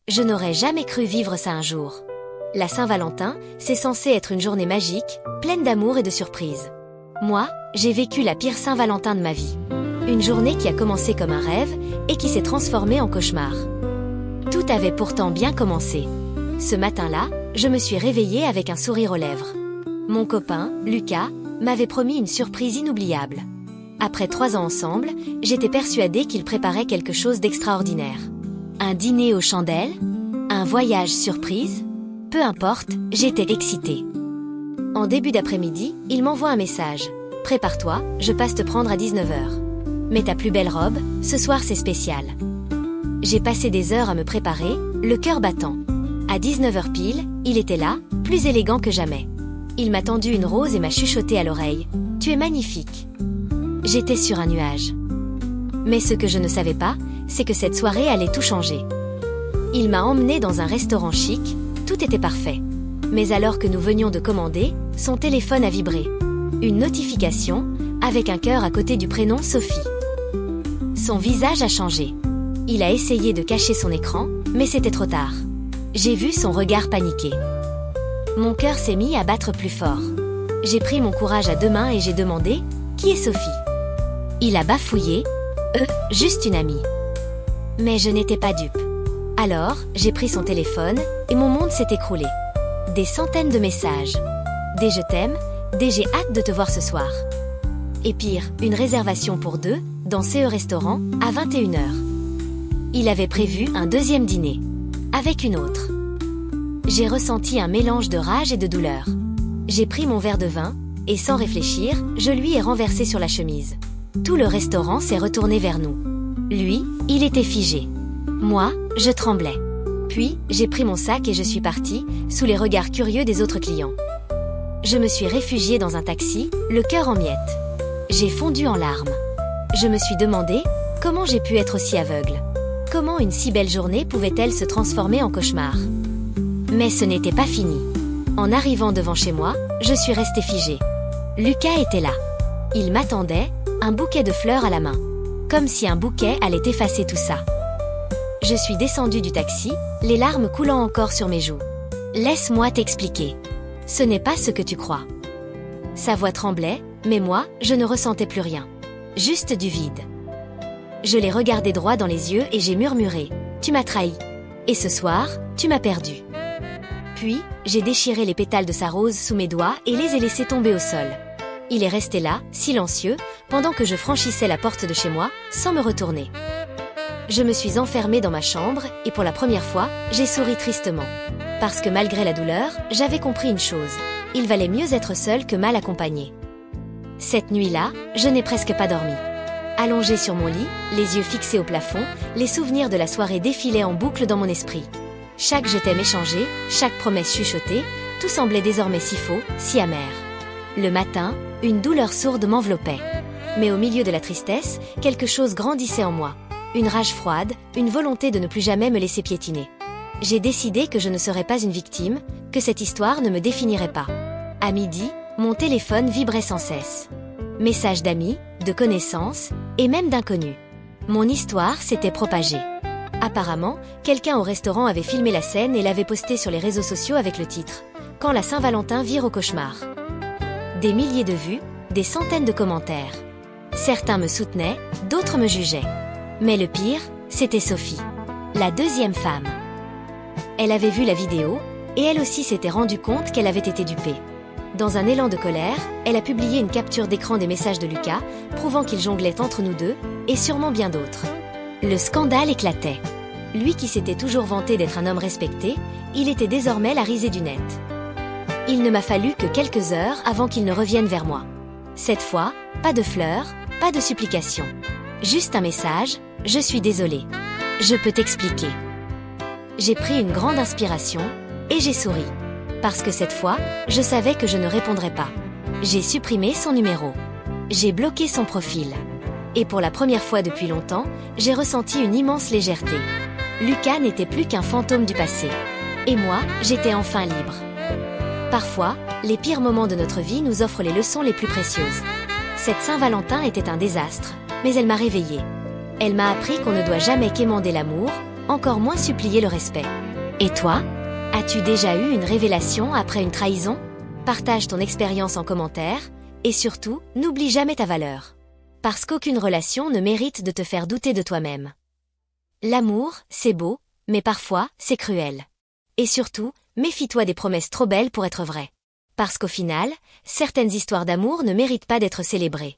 Je n'aurais jamais cru vivre ça un jour. La Saint-Valentin, c'est censé être une journée magique, pleine d'amour et de surprises. Moi, j'ai vécu la pire Saint-Valentin de ma vie. Une journée qui a commencé comme un rêve et qui s'est transformée en cauchemar. Tout avait pourtant bien commencé. Ce matin-là, je me suis réveillée avec un sourire aux lèvres. Mon copain, Lucas, m'avait promis une surprise inoubliable. Après 3 ans ensemble, j'étais persuadée qu'il préparait quelque chose d'extraordinaire. Un dîner aux chandelles? Un voyage surprise? Peu importe, j'étais excitée. En début d'après-midi, il m'envoie un message. « Prépare-toi, je passe te prendre à 19 h. Mets ta plus belle robe, ce soir c'est spécial. » J'ai passé des heures à me préparer, le cœur battant. À 19 h pile, il était là, plus élégant que jamais. Il m'a tendu une rose et m'a chuchoté à l'oreille. « Tu es magnifique. » J'étais sur un nuage. Mais ce que je ne savais pas, c'est que cette soirée allait tout changer. Il m'a emmenée dans un restaurant chic, tout était parfait. Mais alors que nous venions de commander, son téléphone a vibré. Une notification, avec un cœur à côté du prénom Sophie. Son visage a changé. Il a essayé de cacher son écran, mais c'était trop tard. J'ai vu son regard paniqué. Mon cœur s'est mis à battre plus fort. J'ai pris mon courage à 2 mains et j'ai demandé « Qui est Sophie ?» Il a bafouillé « Juste une amie. » Mais je n'étais pas dupe. Alors, j'ai pris son téléphone et mon monde s'est écroulé. Des centaines de messages. Des « je t'aime », des « j'ai hâte de te voir ce soir ». Et pire, une réservation pour 2, dans ce restaurant, à 21 h. Il avait prévu un 2e dîner. Avec une autre. J'ai ressenti un mélange de rage et de douleur. J'ai pris mon verre de vin, et sans réfléchir, je lui ai renversé sur la chemise. Tout le restaurant s'est retourné vers nous. Lui, il était figé. Moi, je tremblais. Puis, j'ai pris mon sac et je suis partie, sous les regards curieux des autres clients. Je me suis réfugiée dans un taxi, le cœur en miettes. J'ai fondu en larmes. Je me suis demandé comment j'ai pu être aussi aveugle. Comment une si belle journée pouvait-elle se transformer en cauchemar? Mais ce n'était pas fini. En arrivant devant chez moi, je suis restée figée. Lucas était là. Il m'attendait, un bouquet de fleurs à la main. Comme si un bouquet allait effacer tout ça. Je suis descendue du taxi, les larmes coulant encore sur mes joues. « Laisse-moi t'expliquer. Ce n'est pas ce que tu crois. » Sa voix tremblait, mais moi, je ne ressentais plus rien. Juste du vide. Je l'ai regardé droit dans les yeux et j'ai murmuré « Tu m'as trahi. Et ce soir, tu m'as perdu. » Puis, j'ai déchiré les pétales de sa rose sous mes doigts et les ai laissés tomber au sol. Il est resté là, silencieux, pendant que je franchissais la porte de chez moi, sans me retourner. Je me suis enfermée dans ma chambre et pour la première fois, j'ai souri tristement. Parce que malgré la douleur, j'avais compris une chose. Il valait mieux être seule que mal accompagnée. Cette nuit-là, je n'ai presque pas dormi. Allongée sur mon lit, les yeux fixés au plafond, les souvenirs de la soirée défilaient en boucle dans mon esprit. Chaque je t'aime échangé, chaque promesse chuchotée, tout semblait désormais si faux, si amer. Le matin, une douleur sourde m'enveloppait. Mais au milieu de la tristesse, quelque chose grandissait en moi. Une rage froide, une volonté de ne plus jamais me laisser piétiner. J'ai décidé que je ne serais pas une victime, que cette histoire ne me définirait pas. À midi, mon téléphone vibrait sans cesse. Messages d'amis, de connaissances, et même d'inconnus. Mon histoire s'était propagée. Apparemment, quelqu'un au restaurant avait filmé la scène et l'avait postée sur les réseaux sociaux avec le titre « Quand la Saint-Valentin vire au cauchemar ». Des milliers de vues, des centaines de commentaires. Certains me soutenaient, d'autres me jugeaient. Mais le pire, c'était Sophie, la 2e femme. Elle avait vu la vidéo, et elle aussi s'était rendue compte qu'elle avait été dupée. Dans un élan de colère, elle a publié une capture d'écran des messages de Lucas, prouvant qu'il jonglait entre nous deux, et sûrement bien d'autres. Le scandale éclatait. Lui qui s'était toujours vanté d'être un homme respecté, il était désormais la risée du net. Il ne m'a fallu que quelques heures avant qu'il ne revienne vers moi. Cette fois, pas de fleurs, pas de supplications. Juste un message, « Je suis désolée. Je peux t'expliquer. » J'ai pris une grande inspiration, et j'ai souri. Parce que cette fois, je savais que je ne répondrais pas. J'ai supprimé son numéro. J'ai bloqué son profil. Et pour la première fois depuis longtemps, j'ai ressenti une immense légèreté. Lucas n'était plus qu'un fantôme du passé. Et moi, j'étais enfin libre. Parfois, les pires moments de notre vie nous offrent les leçons les plus précieuses. Cette Saint-Valentin était un désastre, mais elle m'a réveillée. Elle m'a appris qu'on ne doit jamais quémander l'amour, encore moins supplier le respect. Et toi? As-tu déjà eu une révélation après une trahison? Partage ton expérience en commentaire, et surtout, n'oublie jamais ta valeur. Parce qu'aucune relation ne mérite de te faire douter de toi-même. L'amour, c'est beau, mais parfois, c'est cruel. Et surtout, méfie-toi des promesses trop belles pour être vraies. Parce qu'au final, certaines histoires d'amour ne méritent pas d'être célébrées.